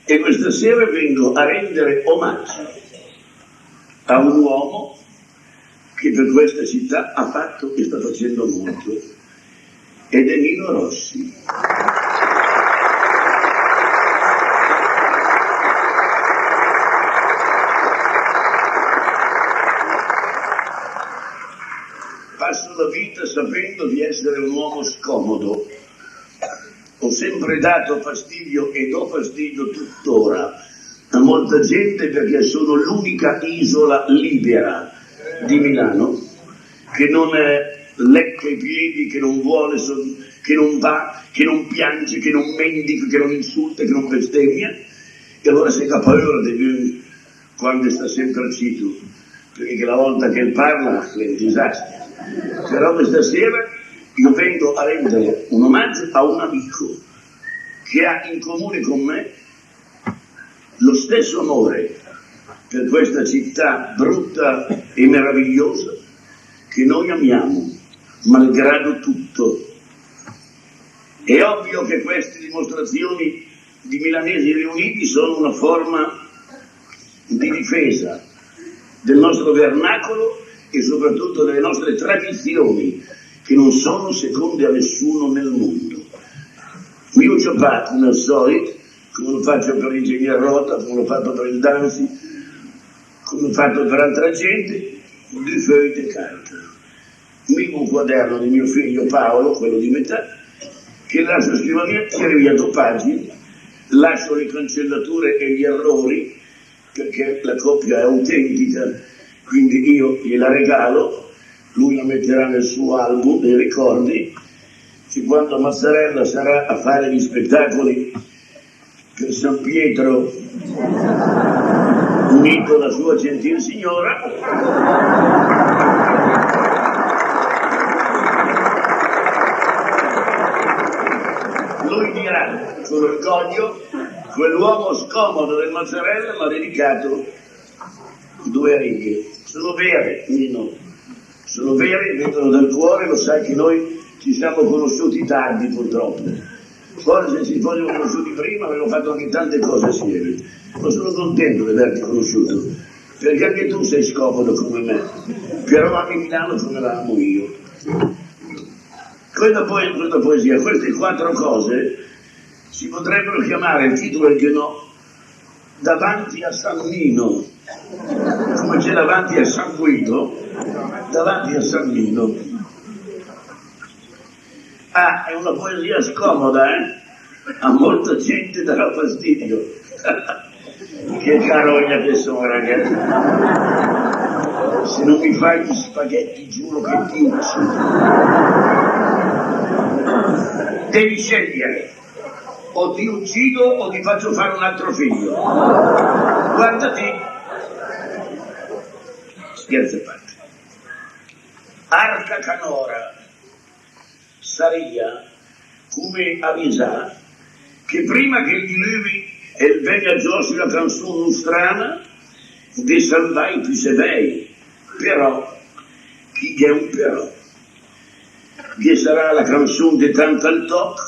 E questa sera vengo a rendere omaggio a un uomo che per questa città ha fatto e sta facendo molto, ed è Nino Rossi. Passo la vita sapendo di essere un uomo scomodo. Ho sempre dato fastidio e do fastidio tuttora a molta gente perché sono l'unica isola libera di Milano che non lecca i piedi, che non vuole, che non va, che non piange, che non mendica, che non insulta, che non bestemmia. E allora si ha paura di lui quando sta sempre zitto, perché la volta che parla è un disastro. Però questa sera io vengo a rendere un omaggio a un amico che ha in comune con me lo stesso amore per questa città brutta e meravigliosa che noi amiamo, malgrado tutto. È ovvio che queste dimostrazioni di milanesi riuniti sono una forma di difesa del nostro vernacolo e soprattutto delle nostre tradizioni, che non sono seconde a nessuno nel mondo. Io ci ho fatto, come al solito, come lo faccio per l'ingegner Rota, come l'ho fatto per il Danzi, come l'ho fatto per altra gente, due feuille di carta. Un quaderno di mio figlio Paolo, quello di metà, che lascio scrivere, tira via 2 pagine, lascio le cancellature e gli errori, perché la copia è autentica, quindi io gliela regalo, lui la metterà nel suo album dei ricordi, che quando Mazzarella sarà a fare gli spettacoli per San Pietro, unito alla sua gentile signora, lui dirà con orgoglio: quell'uomo scomodo del Mazzarella mi ha dedicato 2 righe. Sono vere, Nino, sono vere, vengono dal cuore, lo sai che noi ci siamo conosciuti tardi purtroppo. Forse se ci fossimo conosciuti prima avremmo fatto anche tante cose assieme. Ma sono contento di averti conosciuto, perché anche tu sei scomodo come me, però ami Milano come la amo io. Questa poesia, queste 4 cose si potrebbero chiamare, il titolo è che no, davanti a San Nino, come c'è davanti a San Guido, davanti a San Nino. Ah, è una poesia scomoda, a molta gente darà fastidio. Che carogna che sono, ragazzi. Se non mi fai gli spaghetti giuro che ti uccido. Devi scegliere, o ti uccido o ti faccio fare un altro figlio. Guardati. Scherzo a parte. Arca canora saria come avisa che prima che gli levi e venga giù sulla canzone strana de salvai più sevei, però chi è un però che sarà la canzone di tantal toc,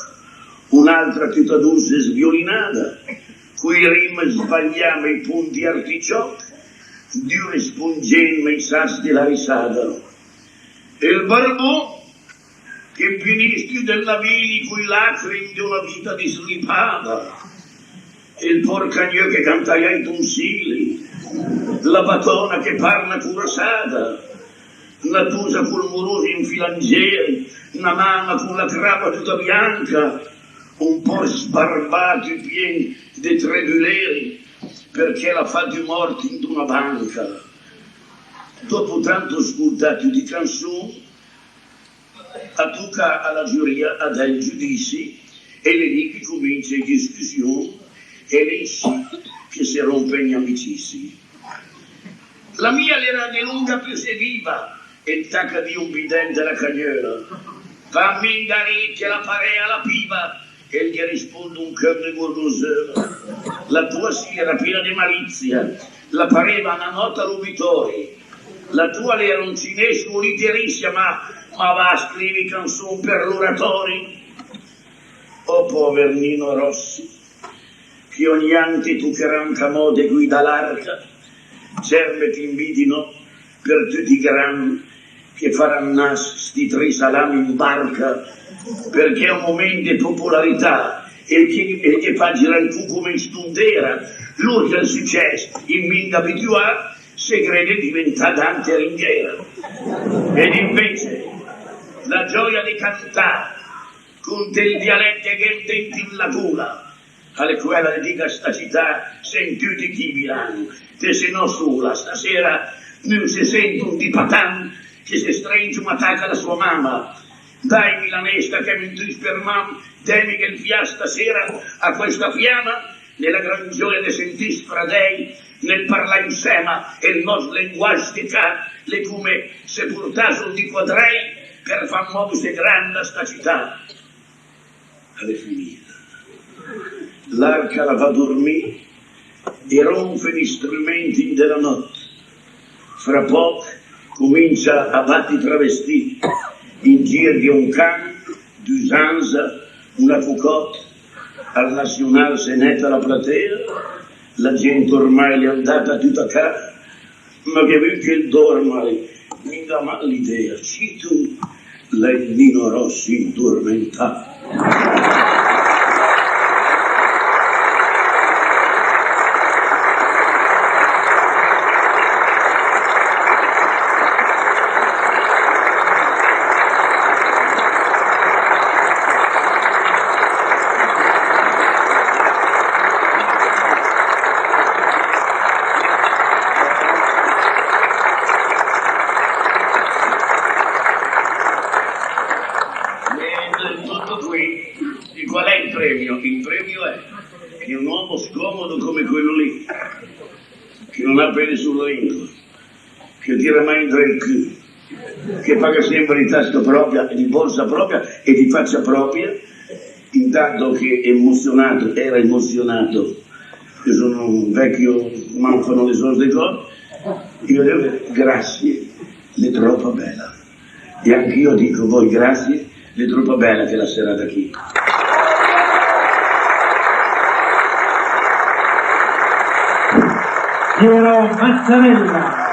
un'altra tutta dulce sviolinata, cui rima sbagliamo i punti articioc, Dio espungemme i sassi della risata. E il barbò che finisci della vini cui lacrimi di una vita dislipata, e il porcagnò che cantaia i tonsili, la batona che parla curassata, la tusa col moroso in filangeri, una mamma con la crapa tutta bianca, un po' sbarbato i piedi dei trebuleri, perché la fa di morti in una banca. Dopo tanto ascoltato di canzoni, a tocca alla giuria a dare giudizi, e le lì che comincia le discussioni e le sì che si rompe gli amici. La mia era di lunga più se viva e tacca di un bidente alla cagnola. Fammi indare che la parea alla piva e gli risponde un cœur de gorgonzola. La tua sì era piena di malizia, la pareva una nota rubitori. La tua era un cinese uniterissima, ma va a scrivi canzoni per l'oratori. Oh pover Nino Rossi, che ogni anno ti toccheranno camode guida l'arca, cerme ti invitino per tutti i gran che faranno nas sti 3 salami in barca, perché è un momento di popolarità e che fa girare il cubo come in stundera, lui che è il successo in minga abituato se crede diventa Dante Ringhiera. Ed invece la gioia di cantare con del dialetto che denti in la gola, alle quelle dica sta città sentiti chi viranno, te se no sola stasera non si sente un di patan che si stringe un attacca alla sua mamma. Dai milanesta che mi tu per mamma, temi che il fia stasera a questa fiamma, nella gran gioia di sentir spradei, nel parlare insieme e il nostro linguaggio di ca, le come se portassero di quadrei per far muoversi grande sta città. Alle finita. L'arca la fa dormire e rompe gli strumenti della notte. Fra poco comincia a battere travestiti in giro di un can, d'usanza, una cocotte, al nazionale se netta la platea, la gente ormai è andata tutta a casa, ma che vedo che il dormai mi dà male l'idea, ci tu, lei Nino Rossi indormentato. Qual è il premio? Il premio è che un uomo scomodo come quello lì, che non ha peli sul lingua, che tira mai in il culo, che paga sempre di tasca propria, di borsa propria e di faccia propria, intanto che era emozionato, che sono un vecchio, mancano le solite cose, io devo grazie, le troppo bella. E anche io dico voi grazie, le troppo bella che la serata qui. Piero Mazzarella.